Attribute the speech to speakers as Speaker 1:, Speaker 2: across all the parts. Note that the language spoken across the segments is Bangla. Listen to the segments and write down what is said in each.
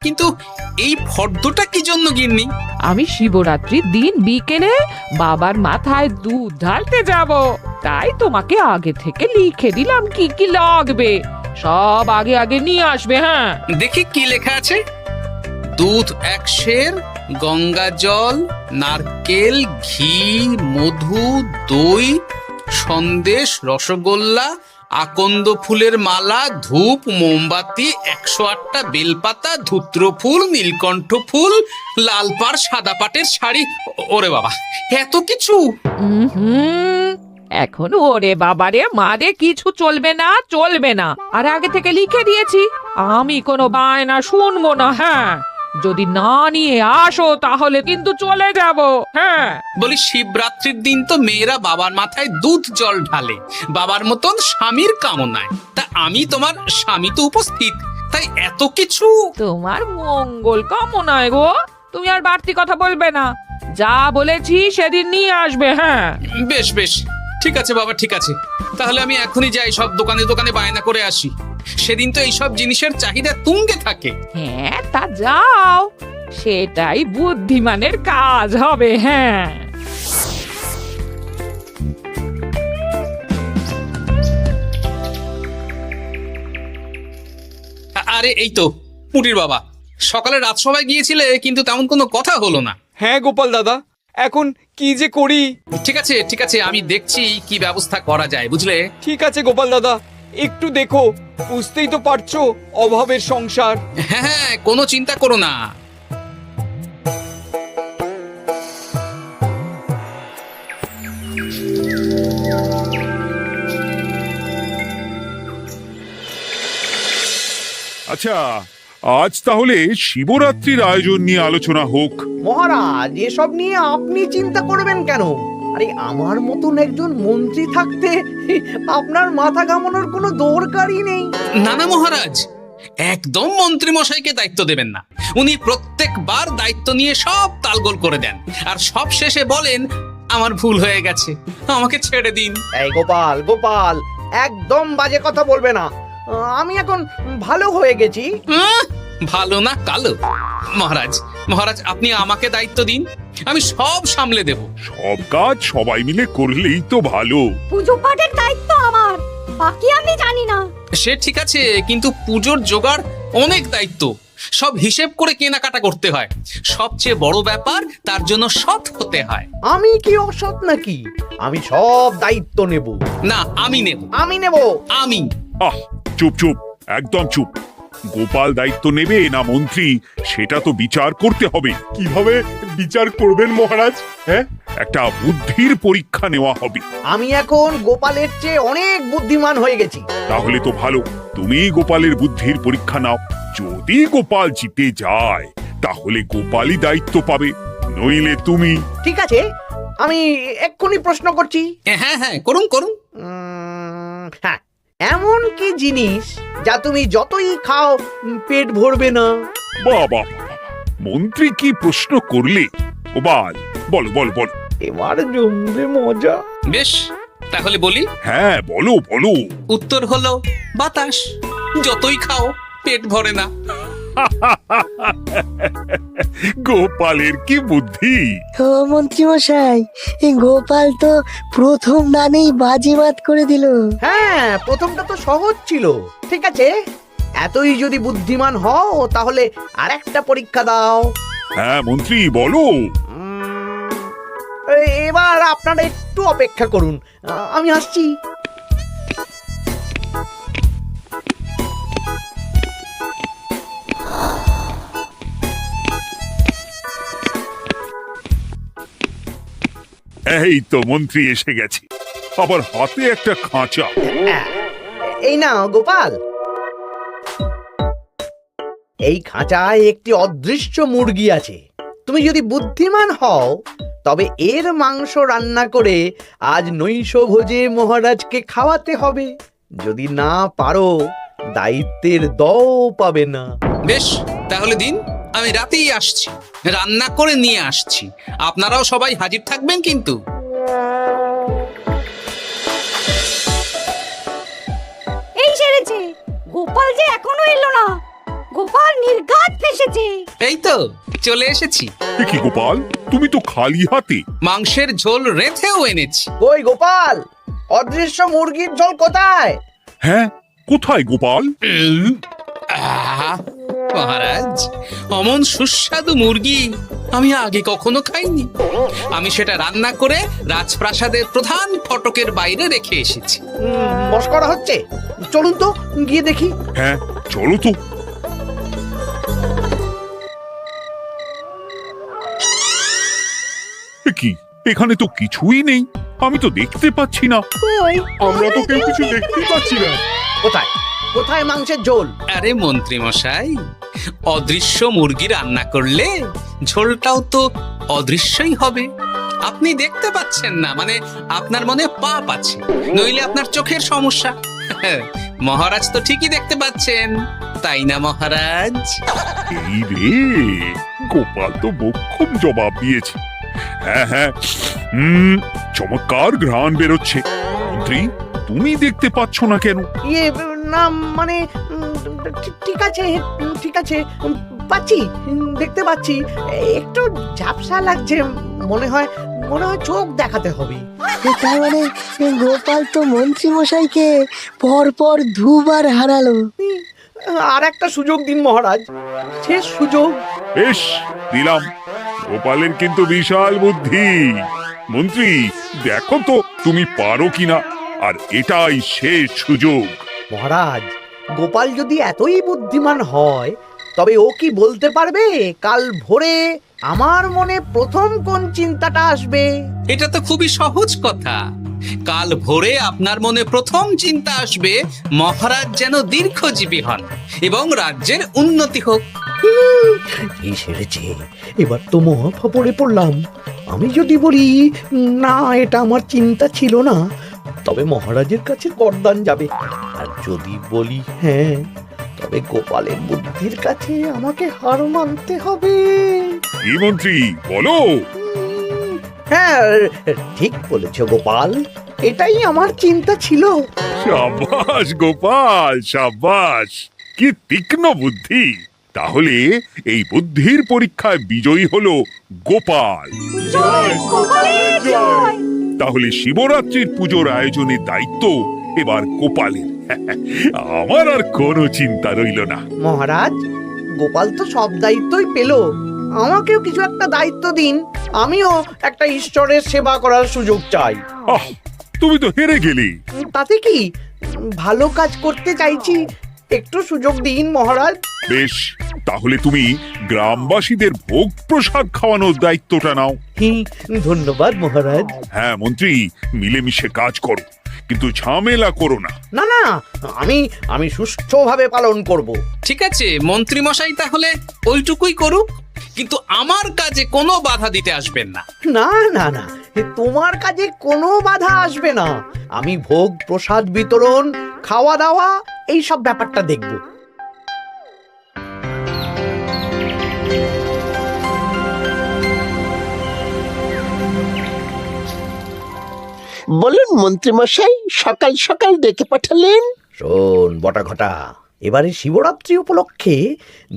Speaker 1: কিন্তু এই ফর্দটা কি জন্য গিন্নি?
Speaker 2: আমি শিবরাত্রির দিন বিকেলে বাবার মাথায় দুধ ঢালতে যাব, তাই তোমাকে আগে থেকে লিখে দিলাম কি কি লাগবে। সব আগে আগে নিয়ে আসবে। হ্যাঁ,
Speaker 1: দেখি কি লেখা আছে। দুধ 1 সের, গঙ্গা জল, নারকেল, ঘি, মধু, দই, সন্দেশ, রসগোল্লা, আকন্দ ফুলের মালা, ধূপ, মোমবাতি, 108টা বেলপাতা, ধূত্র ফুল, নীলকণ্ঠ ফুল, লাল পাড় সাদা পাটের শাড়ি। ওরে বাবা, এত কিছু!
Speaker 2: এখন ওরে বাবারে মারে কিছু চলবে না, চলবে না। আর আগে থেকে লিখে দিয়েছি, আমি কোনো বায়না শুনবো না। হ্যাঁ, যদি না নিয়ে আসো তাহলে কিন্তু চলে যাব। হ্যাঁ,
Speaker 1: বলি, শিবরাত্রির দিন তো মেয়েরা বাবার মাথায় দুধ জল ঢালে বাবার মতন স্বামীর কামনায়। তা আমি তোমার স্বামী তো উপস্থিত, তাই এত কিছু।
Speaker 2: তোমার মঙ্গল কামনায় গো, তুমি আর বাড়তি কথা বলবে না। যা বলেছি সেদিন নিয়ে আসবে। হ্যাঁ,
Speaker 1: বেশ বেশ, ঠিক আছে বাবা, ঠিক আছে। তাহলে আমি এখনই যাই, সব দোকানে দোকানে বায়না করে আসি। সেদিন তো এইসব জিনিসের চাহিদা তুঙ্গে থাকে।
Speaker 2: হ্যাঁ, তা যাও, সেটাই বুদ্ধিমানের কাজ হবে। হ্যাঁ,
Speaker 1: আরে এই তো পুটির বাবা, সকালে রাজসভায় গিয়েছিলে কিন্তু তেমন কোনো কথা হলো না।
Speaker 3: হ্যাঁ গোপাল দাদা, এখন কি যে করি।
Speaker 1: ঠিক আছে ঠিক আছে, আমি দেখছি কি ব্যবস্থা করা যায়, বুঝলে।
Speaker 3: ঠিক আছে গোপাল দাদা, একটু দেখো, বুঝতেই তো পারছো অভাবের সংসার।
Speaker 1: হ্যাঁ হ্যাঁ, কোনো চিন্তা করো না।
Speaker 4: আচ্ছা, আজ তাহলে শিবরাত্রির আয়োজন নিয়ে আলোচনা হোক।
Speaker 5: মহারাজ, এসব নিয়ে আপনি চিন্তা করবেন কেন? আরে আমার মতন একজন মন্ত্রী থাকতে আপনার মাথা ঘামানোর কোনো দরকারই নেই।
Speaker 1: না না মহারাজ, একদম মন্ত্রী মশাইকে দায়িত্ব দেবেন না। উনি প্রত্যেকবার দায়িত্ব নিয়ে সব তালগোল করে দেন, আর সব শেষে বলেন আমার ভুল হয়ে গেছে, আমাকে ছেড়ে দিন।
Speaker 5: এই গোপাল গোপাল, একদম বাজে কথা বলবে না। আমি এখন ভালো হয়ে গেছি।
Speaker 1: ভালো না কালো? মহারাজ মহারাজ, আপনি আমাকে দায়িত্ব দিন, আমি সব সামলে দেব।
Speaker 4: সব কাজ সবাই মিলে করলেই তো ভালো।
Speaker 6: পুজো পাঠের দায়িত্ব আমার, বাকি আমি জানি না।
Speaker 1: সে ঠিক আছে, কিন্তু পুজোর জোগাড় অনেক দায়িত্ব, সব হিসেব করে কেনাকাটা করতে হয়। সবচেয়ে বড় ব্যাপার, তার জন্য সৎ হতে হয়।
Speaker 5: আমি কি অসৎ নাকি? আমি সব দায়িত্ব নেব।
Speaker 1: না, আমি নেব।
Speaker 5: আমি নেব।
Speaker 1: আমি।
Speaker 4: আহ, চুপ চুপ, একদম চুপ। গোপাল দায়িত্ব নেবে না মন্ত্রী, সেটা তো বিচার করতে হবে।
Speaker 7: কিভাবে বিচার করবেন মহারাজ? হ্যাঁ,
Speaker 4: একটা বুদ্ধির পরীক্ষা নেওয়া হবে।
Speaker 5: আমি এখন গোপালের চেয়ে অনেক বুদ্ধিমান হয়ে গেছি।
Speaker 4: তাহলে তো ভালো, তুমি গোপালের বুদ্ধির পরীক্ষা নাও। যদি গোপাল জিতে যায় তাহলে গোপালই দায়িত্ব পাবে, নইলে তুমি।
Speaker 5: ঠিক আছে, আমি এক্ষুনি প্রশ্ন করছি।
Speaker 1: হ্যাঁ হ্যাঁ, করুন করুন।
Speaker 5: হ্যাঁ, এমন কি জিনিস যা তুমি যতই খাও পেট ভরবে না?
Speaker 4: বাবা, মন্ত্রী কি প্রশ্ন করলে! গোপাল, বলো বলো বলো।
Speaker 5: এবার জমবে মজা।
Speaker 1: বেশ, তাহলে বলি।
Speaker 4: হ্যাঁ, বলো বলো।
Speaker 1: উত্তর হলো বাতাস। যতই খাও পেট ভরে না।
Speaker 4: গোপালের কি বুদ্ধি!
Speaker 8: ও মন্ত্রী মশাই, গোপাল তো প্রথম দানেই বাজিমাত করে দিল।
Speaker 5: হ্যাঁ, প্রথমটা তো সহজ ছিল। ঠিক আছে, এতই যদি বুদ্ধিমান হও তাহলে আরেকটা পরীক্ষা দাও।
Speaker 4: হ্যাঁ মন্ত্রী, বলো।
Speaker 5: এবার আপনারা একটু অপেক্ষা করুন, আমি আসছি।
Speaker 4: এই তো মন্ত্রী এসে গেছে, আবার হাতে একটা খাঁচা।
Speaker 5: এই নাও গোপাল, এই খাঁচায় একটি অদৃশ্য মুরগি আছে। তুমি যদি বুদ্ধিমান হও তবে এর মাংস রান্না করে আজ নৈশভোজে মহারাজকে খাওয়াতে হবে। যদি না পারো, দায়িত্বের দও পাবে না।
Speaker 1: বেশ, তাহলে দিন, আমি রাতেই আসছি, রান্না করে নিয়ে আসছি। আপনারাও সবাই হাজির থাকবেন কিন্তু।
Speaker 6: এই সেরেছে, গোপাল যে এখনো এলো না। গোপাল নির্ঘাত ফেসেছে।
Speaker 1: এই তো চলে এসেছি।
Speaker 4: এ কি গোপাল, তুমি তো খালি হাতে।
Speaker 1: মাংসের ঝোল রেঁধেও এনেছি।
Speaker 5: কই গোপাল, অদৃশ্য মুরগির ঝোল কোথায়?
Speaker 4: হ্যাঁ, কোথায় গোপাল?
Speaker 1: আহা, মহারাজ, অমন সুস্বাদু মুরগি আমি আগে কখনো খাইনি। আমি সেটা রান্না করে রাজপ্রাসাদের প্রধান ফটকের বাইরে রেখে এসেছি।
Speaker 5: মস্করা হচ্ছে? চলুন তো গিয়ে দেখি।
Speaker 4: হ্যাঁ, চলো তো। এ কি, এখানে তো কিছুই নেই, আমি তো দেখতে পাচ্ছি না।
Speaker 6: কই
Speaker 7: আমরা তো কেউ কিছু দেখতে পাচ্ছি না।
Speaker 5: কোথায় কোথায় মাংসের ঝোল?
Speaker 1: আরে মন্ত্রী মশাই, অদৃশ্য মুরগি রান্না করলে ঝোলটাও তো অদৃশ্যই হবে। আপনি দেখতে পাচ্ছেন না, মানে আপনার মনে পাপ আছে, নইলে আপনার চোখের সমস্যা। মহারাজ তো ঠিকই দেখতে পাচ্ছেন, তাই না মহারাজ?
Speaker 4: এই রে, গোপাল তো মোক্ষম জবাব দিয়েছে। হ্যাঁ হ্যাঁ, চমৎকার ঘ্রাণ বেরোচ্ছে। মন্ত্রী, তুমি দেখতে পাচ্ছ না কেন?
Speaker 5: ইয়ে না মানে ঠিক আছে ঠিক আছে, পাচ্ছি, দেখতে পাচ্ছি। একটু ঝাপসা লাগছে, মনে হয় চোখ দেখাতে হবে।
Speaker 8: তার মানে গোপাল তো মন্ত্রী মশাইকে পরপর দুবার হারালো।
Speaker 5: আর একটা সুযোগ দিন মহারাজ, শেষ সুযোগ।
Speaker 4: বেশ, দিলাম। গোপালের কিন্তু বিশাল বুদ্ধি। মন্ত্রী, দেখো তো তুমি পারো কিনা, আর এটাই শেষ সুযোগ।
Speaker 5: মহারাজ, গোপাল যদি এতই বুদ্ধিমান হয়, তবে ও কি বলতে পারবে কাল ভোরে আমার মনে প্রথম কোন চিন্তাটা আসবে?
Speaker 1: এটা তো খুবই সহজ কথা। কাল ভোরে আপনার মনে প্রথম চিন্তা আসবে মহারাজ যেন দীর্ঘজীবী হন এবং রাজ্যের উন্নতি হোক।
Speaker 5: এই সেরেছে, এবার তো মহা ফাপড়ে পড়লাম। আমি যদি বলি না, এটা আমার চিন্তা ছিল না, তবে মহারাজের কাছে বরদান যাবে। আর যদি বলি হ্যাঁ, তবে গোপালের বুদ্ধির কাছে আমাকে হার মানতে হবে।
Speaker 4: এই মন্ত্রী, বলো।
Speaker 5: হ্যাঁ, ঠিক বলেছ গোপাল, এটাই আমার চিন্তা ছিল।
Speaker 4: সাবাস গোপাল, সাবাস, কি তীক্ষ্ণ বুদ্ধি। তাহলে এই বুদ্ধির পরীক্ষায় বিজয়ী হলো গোপাল।
Speaker 6: জয় গোপালের জয়।
Speaker 4: তাহলে শিবরাত্রির পুজোর আয়োজনের দায়িত্ব এবার গোপালের। আমার আর কোনো চিন্তা রইল না।
Speaker 5: মহারাজ, গোপাল তো সব দায়িত্বই পেল, আমাকেও কিছু একটা দায়িত্ব দিন। আমিও একটা ঈশ্বরের সেবা করার সুযোগ চাই।
Speaker 4: আহ, তুমি তো হেরে গেলে।
Speaker 5: তাতে কি, ভালো কাজ করতে চাইছি, একটু সুযোগ দিন মহারাজ।
Speaker 4: বেশ, তাহলে তুমি গ্রামবাসীদের ভোগ প্রসাদ খাওয়ানোর দায়িত্বটা নাও।
Speaker 5: ধন্যবাদ মহারাজ।
Speaker 4: হ্যাঁ মন্ত্রী, মিলেমিশে কাজ করো, কিন্তু ঝামেলা করো না।
Speaker 5: না না, আমি সুষ্ঠুভাবে পালন করব।
Speaker 1: ঠিক আছে মন্ত্রী মশাই, তাহলে ওইটুকুই করুক, কিন্তু আমার কাজে কোনো বাধা দিতে আসবেন না।
Speaker 5: না না না, তোমার কাজে কোনো বাধা আসবে না। আমি ভোগ প্রসাদ বিতরণ, খাওয়া দাওয়া, এই সব ব্যাপারটা দেখব।
Speaker 9: বলুন মন্ত্রীমশাই, সকাল সকাল ডেকে পাঠালেন।
Speaker 5: শোন বটা ঘটা, এবারে শিবরাত্রি উপলক্ষে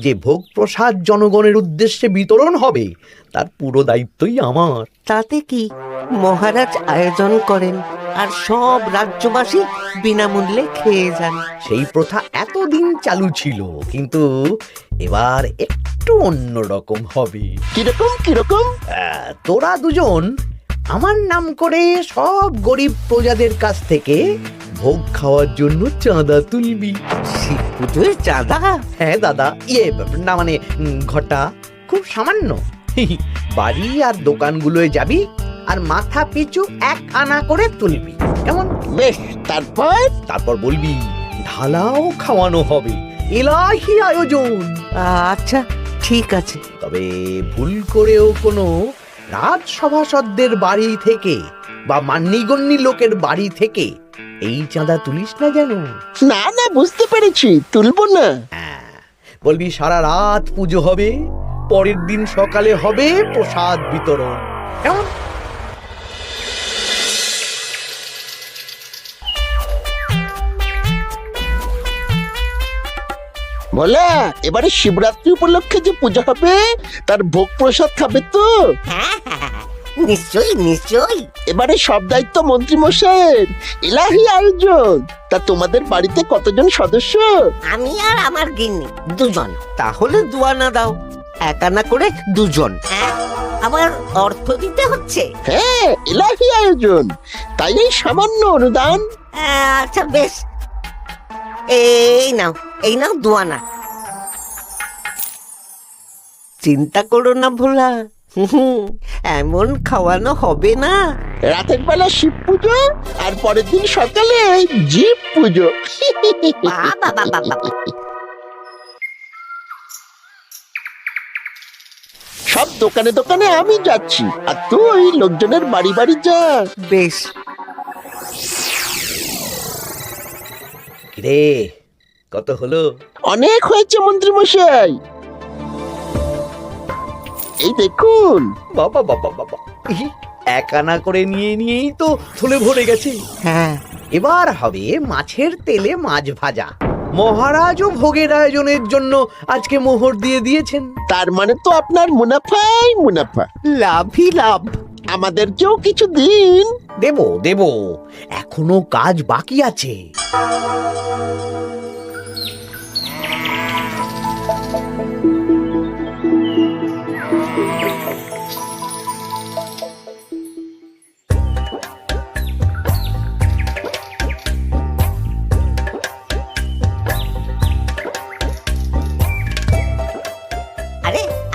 Speaker 5: যে ভোগ প্রসাদ জনগণের উদ্দেশ্যে বিতরণ হবে, তার পুরো দায়িত্বই আমার।
Speaker 10: তাতে কি, মহারাজ আয়োজন করেন আর সব রাজ্যবাসী বিনামূল্যে খেয়ে যান।
Speaker 5: সেই প্রথা এতদিন চালু ছিল, কিন্তু এবার একটু অন্যরকম হবে।
Speaker 9: কিরকম কিরকম?
Speaker 5: তোরা দুজন আমার নাম করে সব গরিব প্রজাদের কাছ থেকে ভোগ খাওয়ার জন্য চাঁদা তুলবি।
Speaker 10: শিব পুজোয় চাঁদা?
Speaker 5: হ্যাঁ দাদা, ইয়ে না মানে ঘটা, খুব সামান্য। বাড়ি আর দোকানগুলোয় যাবি আর মাথা পিছু 1 আনা করে তুলবি, কেমন?
Speaker 9: বেশ,
Speaker 5: তারপর বলবি ঢালাও খাওয়ানো হবে, এলাহি আয়োজন।
Speaker 10: আচ্ছা ঠিক আছে।
Speaker 5: তবে ভুল করেও কোনো রাজসভাসদদের বাড়ি থেকে বা মান্যিগণ্যি লোকের বাড়ি থেকে এই চাঁদা তুলিস না যেন।
Speaker 9: না না, বুঝতে পেরেছি, তুলবো না।
Speaker 5: বলবি সারা রাত পুজো হবে, পরের দিন সকালে হবে প্রসাদ বিতরণ, কেমন?
Speaker 9: ভোলা, এবারে শিবরাত্রি উপলক্ষে যে পূজা হবে তার ভোগ প্রসাদ খাবে তো?
Speaker 10: হ্যাঁ নিশ্চয়ই নিশ্চয়ই।
Speaker 9: এবারে সব দায়িত্ব মন্ত্রী মশাইয়ের, এলাহি আয়োজন। তা তোমাদের বাড়িতে কতজন সদস্য?
Speaker 10: আমি আর আমার গিন্নি দুজন। তাহলে দুয়ানা দাও, এক আনা করে দুজন। আবার অর্থ দিতে হচ্ছে?
Speaker 9: হ্যাঁ, এলাহি আয়োজন, তাই এই সামান্য অনুদান।
Speaker 10: আচ্ছা বেশ, এই নাও দুয়ানা। চিন্তা করো না ভোলা, এমন খাওয়ানো হবে না।
Speaker 9: রাতের বেলা শিব পুজো আর পরের দিন সকালে জীব পুজো।
Speaker 10: বাবা
Speaker 9: সব দোকানে দোকানে আমি যাচ্ছি, আর তুই লোকজনের বাড়ি বাড়ি যা।
Speaker 10: বেশ।
Speaker 5: রে কত হলো?
Speaker 9: অনেক হয়েছে মন্ত্রী মশাই, এই দেখুন।
Speaker 5: বাবা বাবা বাবা, এক আনা করে নিয়েই তো থলে ভরে গেছে।
Speaker 10: হ্যাঁ,
Speaker 5: এবার হবে মাছের তেলে মাছ ভাজা। মহারাজও ভোগের আয়োজনের জন্য আজকে মোহর দিয়ে দিয়েছেন।
Speaker 9: তার মানে তো আপনার মুনাফাই মুনাফা, লাভই লাভ। আমাদেরকেও কিছু দিন।
Speaker 5: দেব এখনো কাজ বাকি আছে।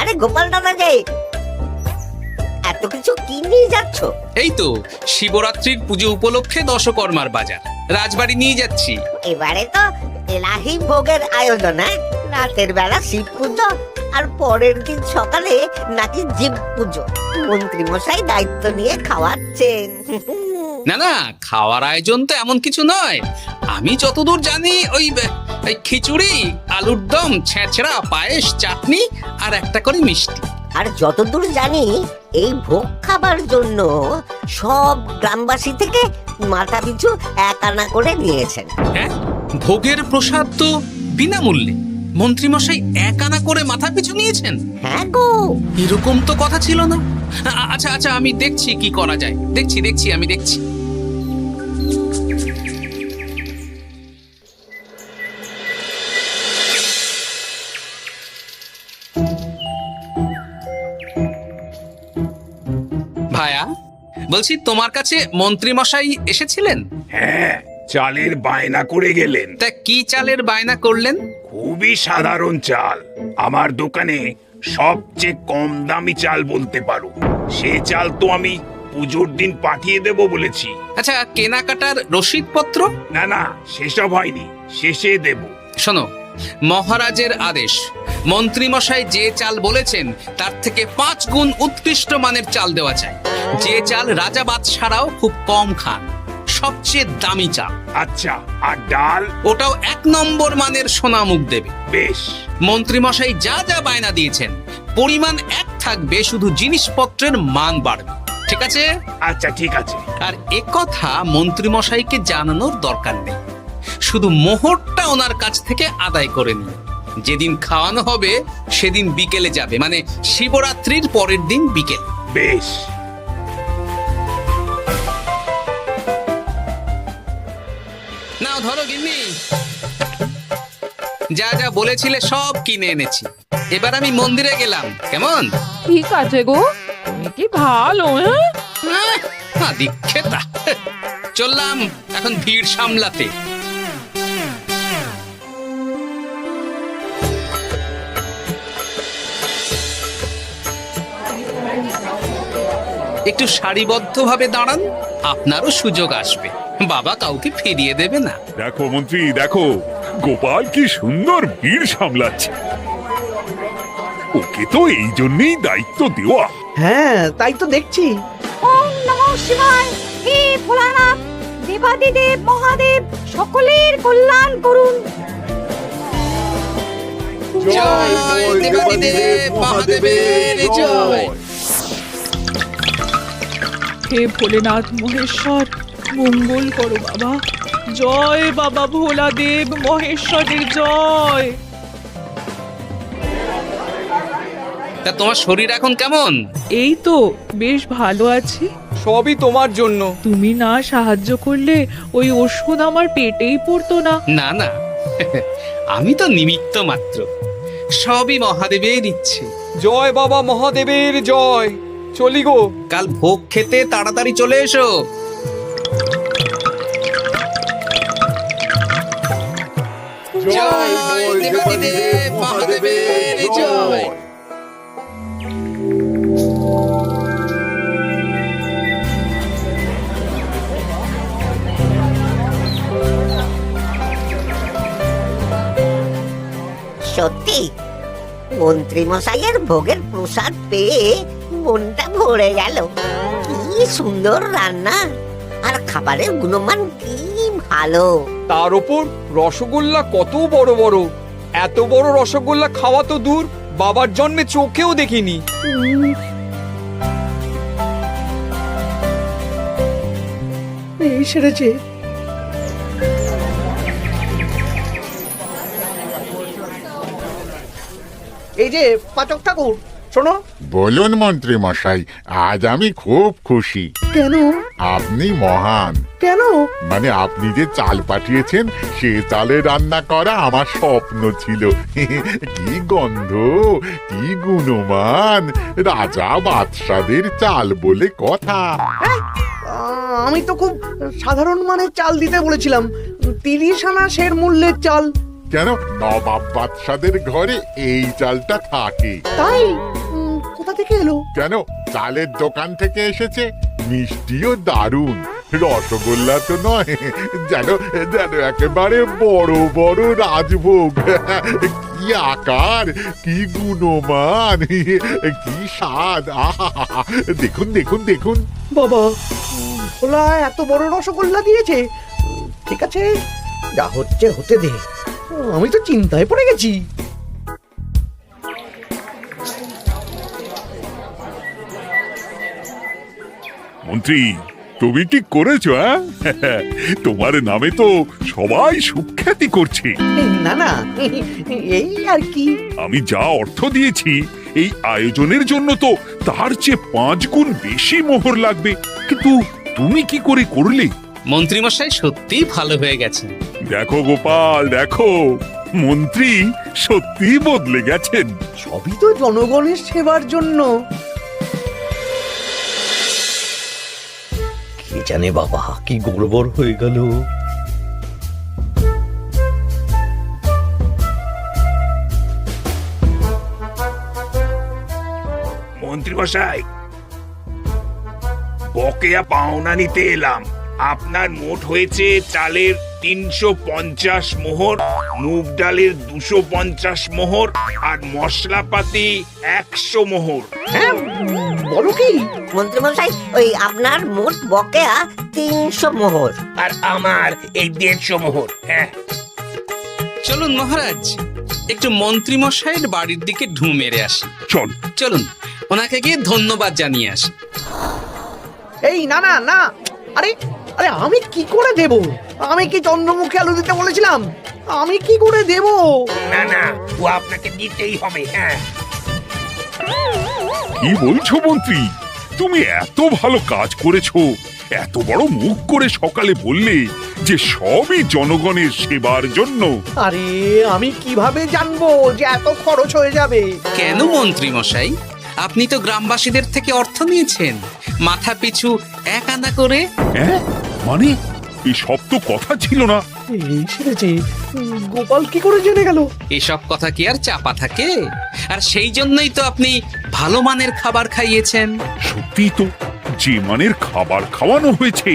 Speaker 10: আরে গোপাল দাদা যে, এত কিছু কি নিয়ে যাচ্ছ?
Speaker 1: এই তো শিবরাত্রির পুজো উপলক্ষে দশকর্মার বাজার রাজবাড়ি নিয়ে যাচ্ছি।
Speaker 10: এবারে তো এলাহি ভোগের আয়োজন। রাতের বেলা শিব পুজো আর পরের দিন সকালে নাকি জীব পুজো। মন্ত্রী মশাই দায়িত্ব নিয়ে খাওয়াচ্ছেন।
Speaker 1: না খাওয়ার আয়োজন তো এমন কিছু নয়। আমি যতদূর জানি ওই খিচুড়ি, আলুর দম, ছেঁচড়া, পায়েস, চাটনি আর একটা করে মিষ্টি।
Speaker 10: আর যতদূর জানি এই ভোগ খাবার জন্য সব গ্রামবাসী থেকে মাথা পিছু এক আনা করে নিয়েছেন।
Speaker 1: হ্যাঁ, ভোগের প্রসাদ তো বিনামূল্যে। মন্ত্রীমশাই এক আনা করে মাথা পিছু নিয়েছেন?
Speaker 10: হ্যাঁ গো,
Speaker 1: এরকম তো কথা ছিল না। আচ্ছা আমি দেখছি কি করা যায়। দেখছি আমি দেখছি। ভায়া, বলছি তোমার কাছে মন্ত্রীমশাই এসেছিলেন?
Speaker 7: হ্যাঁ, চালের বায়না করে গেলেন।
Speaker 1: তা কি চালের বায়না করলেন?
Speaker 7: খুবই সাধারণ চাল, আমার দোকানে সবচেয়ে কম দামি চাল বলতে পারো। সে চাল তো আমি পুজোর দিন পাঠিয়ে দেব বলেছি।
Speaker 1: আচ্ছা, কেনাকাটার রসিদপত্র?
Speaker 7: না সেসব হয়নি, শেষে দেব।
Speaker 1: শোনো, মহারাজের আদেশ, মন্ত্রীমশাই যে চাল বলেছেন তার থেকে 5 গুণ উৎকৃষ্ট মানের চাল দেওয়া চাই। যে চাল রাজা বাদশারাও খুব কম খান, সবচেয়ে দামি চাল।
Speaker 7: আচ্ছা, আর ডাল?
Speaker 1: ওটাও 1 নম্বর মানের সোনামুখ দেবে।
Speaker 7: বেশ।
Speaker 1: মন্ত্রীমশাই যা যা বায়না দিয়েছেন পরিমাণ এক থাকবে, শুধু জিনিসপত্রের মান বাড়বে। ঠিক আছে?
Speaker 7: আচ্ছা ঠিক আছে।
Speaker 1: আর একথা মন্ত্রীমশাইকে জানানোর দরকার নেই, শুধু মোহরটা ওনার কাছ থেকে আদায় করে নিন। যেদিন খাওয়ানো হবে সেদিন বিকেলে যাবে, মানে শিবরাত্রির পরের দিন বিকেল।
Speaker 7: বেশ।
Speaker 1: নাও ধরো গিন্নি, যা যা বলেছিলে সব কিনে এনেছি। এবার আমি মন্দিরে গেলাম, কেমন?
Speaker 2: ঠিক আছে গো, তুমি কি ভালো।
Speaker 1: দীক্ষেতা, চললাম এখন ভিড় সামলাতে। একটু সারিবদ্ধভাবে দাঁড়ান, আপনারও সুযোগ আসবে। বাবা কাউকে ফিরিয়ে দেবে না।
Speaker 4: দেখো মন্ত্রী, দেখো গোপাল কি সুন্দর ভিড় সামলাচ্ছে। ওকে তো এই জন্যই দায়িত্ব দেওয়া।
Speaker 5: হ্যাঁ, তাই তো দেখছি।
Speaker 6: ওম নমঃ শিবায়। হে ভোলানাথ, দেবাদিদেব মহাদেব সকলের কল্যাণ করুন।
Speaker 1: জয় দেবাদিদেব মহাদেবের জয়।
Speaker 2: হে ভোলেনাথ মহেশ্বর, মঙ্গল করো বাবা। জয় বাবা ভোলাদেব মহেশ্বরের জয়।
Speaker 1: তা তোমার শরীর এখন কেমন?
Speaker 2: এই তো বেশ ভালো আছি।
Speaker 3: সবই তোমার জন্য।
Speaker 2: তুমি না সাহায্য করলে ওই ওষুধ আমার পেটেই পড়তো না।
Speaker 1: না না, আমি তো নিমিত্ত মাত্র, সবই মহাদেবের ইচ্ছে।
Speaker 3: জয় বাবা মহাদেবের জয়। চলি গো।
Speaker 1: কাল ভোগ খেতে তাড়াতাড়ি চলে এসো। জয় দেবাদিদেব মহাদেবের জয়।
Speaker 10: সত্যি মন্ত্রী মশাইয়ের ভোগের প্রসাদ পেয়ে মনটা ভরে গেল। কি সুন্দর রান্না, আর খাবারের গুণমান কি ভালো।
Speaker 3: তার ওপর রসগোল্লা কত বড় বড়। এত বড় রসগোল্লা খাওয়া তো দূর, বাবার জন্মে চোখেও দেখিনি।
Speaker 5: এই সেরেছে। এই যে পাচক ঠাকুর, শোনো।
Speaker 11: বলুন মন্ত্রী মশাই, আজ আমি খুব খুশি।
Speaker 5: কেন?
Speaker 11: আপনি মহান।
Speaker 5: কেন?
Speaker 11: মানে আপনি যে চাল পাঠিয়েছেন সে চালে রান্না করা আমার স্বপ্ন ছিল। কি গন্ধ, কি গুণমান, রাজা বাদশাদের চাল বলে কথা।
Speaker 5: আমি তো খুব সাধারণ মানের চাল দিতে বলেছিলাম, 30 আনা সের মূল্যের চাল।
Speaker 11: কেন, নবাব বাদশাদের ঘরে এই চালটা থাকে।
Speaker 5: তাই? কোথা থেকে এলো?
Speaker 11: কেন, চালের দোকান থেকে এসেছে। মিষ্টিও দারুণ, রসগোল্লা তো নয়, যেন যেন একেবারে বড় বড় রাজভোগ। কি আকার, কি গুণমান, কি স্বাদ। আহা, দেখুন দেখুন দেখুন।
Speaker 5: বাবা, ভোলা এত বড় রসগোল্লা দিয়েছে। ঠিক আছে, যা হচ্ছে হতে দে। আমি তো চিন্তায় পড়ে গেছি।
Speaker 4: মন্ত্রী, তুমি কি করেছো? তোমার নামে তো সবাই সুখ্যাতি করছে।
Speaker 5: না না, এই আর কি।
Speaker 4: আমি যা অর্থ দিয়েছি এই আয়োজনের জন্য তো তার চেয়ে 5 গুণ বেশি মোহর লাগবে, কিন্তু তুমি কি করে করলে?
Speaker 1: মন্ত্রীমশাই সত্যিই ভালো হয়ে গেছেন।
Speaker 4: দেখো গোপাল, দেখো মন্ত্রী সত্যি বদলে গেছেন।
Speaker 5: সবই তো জনগণের সেবার জন্য। কে জানে বাবা, কি গড়বড় হয়ে গেল।
Speaker 7: মন্ত্রী মশাই, বকেয়া পাওনা নিতে এলাম। আপনার মোট হয়েছে চালের 350 মোহর, মুগ ডালের 250 মোহর, আর মশলাপাতি 100 মোহর।
Speaker 5: হ্যাঁ, বলো কি?
Speaker 10: মন্ত্রী মশাই, ওই আপনার মোট বকেয়া 300 মোহর।
Speaker 7: আর আমার এই 150 মোহর। হ্যাঁ,
Speaker 1: চলুন মহারাজ, একটু মন্ত্রীমশাইয়ের বাড়ির দিকে ঢু মেরে আসি।
Speaker 4: চল।
Speaker 1: চলুন, ওনাকে গিয়ে ধন্যবাদ জানিয়ে আসি।
Speaker 5: এই না না না, আরে আরে আমি কি করে দেব? আমি কি চন্দ্রমুখী আলু দিতে বলেছিলাম? আমি কি করে দেব?
Speaker 7: না না, ও আপনাকে দিতেই হবে। হ্যাঁ,
Speaker 4: কি বলছো মন্ত্রী? তুমি এত ভালো কাজ করেছো, এত বড় মুখ করে সকালে বললে যে সবই জনগণের সেবার জন্য।
Speaker 5: আরে আমি কিভাবে জানবো যে এত খরচ হয়ে যাবে?
Speaker 1: কেন মন্ত্রীমশাই, আপনি তো গ্রামবাসীদের থেকে অর্থ নিয়েছেন, মাথা পিছু 1 আনা করে।
Speaker 4: হ্যাঁ, মানে এই সব তো কথা ছিল না।
Speaker 5: এই সেরেছে। গোপাল কি করে জেনে গেল?
Speaker 1: এসব কথা কি আর চাপা থাকে? আর সেই জন্যই তো আপনি ভালো মানের খাবার খাইয়েছেন।
Speaker 4: সত্যি তো, যে মানের খাবার খাওয়ানো হয়েছে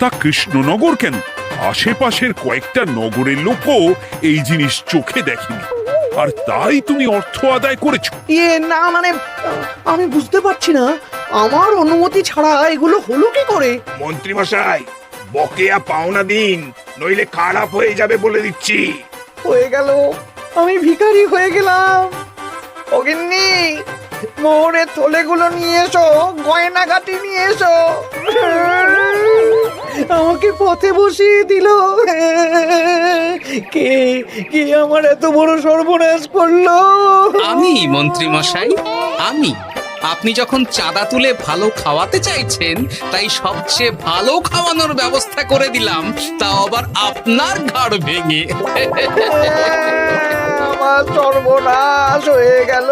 Speaker 4: তা কৃষ্ণনগর কেন, আশেপাশের কয়েকটা নগরের লোকও এই জিনিস চোখে দেখেনি, আর তাই তুমি অর্থ আদায় করেছো।
Speaker 5: না মানে, আমি বুঝতে পারছি না, আমার অনুমতি ছাড়া এগুলো হলো কি করে?
Speaker 7: মন্ত্রী মশাই, বকেয়া পাওনা দিন, নইলে খারাপ হয়ে যাবে বলে দিচ্ছি।
Speaker 5: হয়ে গেল, আমি ভিখারি হয়ে গেলাম। অগিন্নি, মোহরের থলেগুলো নিয়ে এসো, গয়নাগাটি নিয়ে এসো। আমাকে পথে বসিয়ে দিল। কে কে আমার এত বড় সর্বনাশ করলো?
Speaker 1: আমি মন্ত্রীমশাই, আপনি যখন চাঁদা তুলে ভালো খাওয়াতে চাইছেন, তাই সবচেয়ে ভালো খাওয়ানোর ব্যবস্থা করে দিলাম, তাও আবার আপনার ঘাড় ভেঙে।
Speaker 5: আমার সর্বনাশ হয়ে গেল।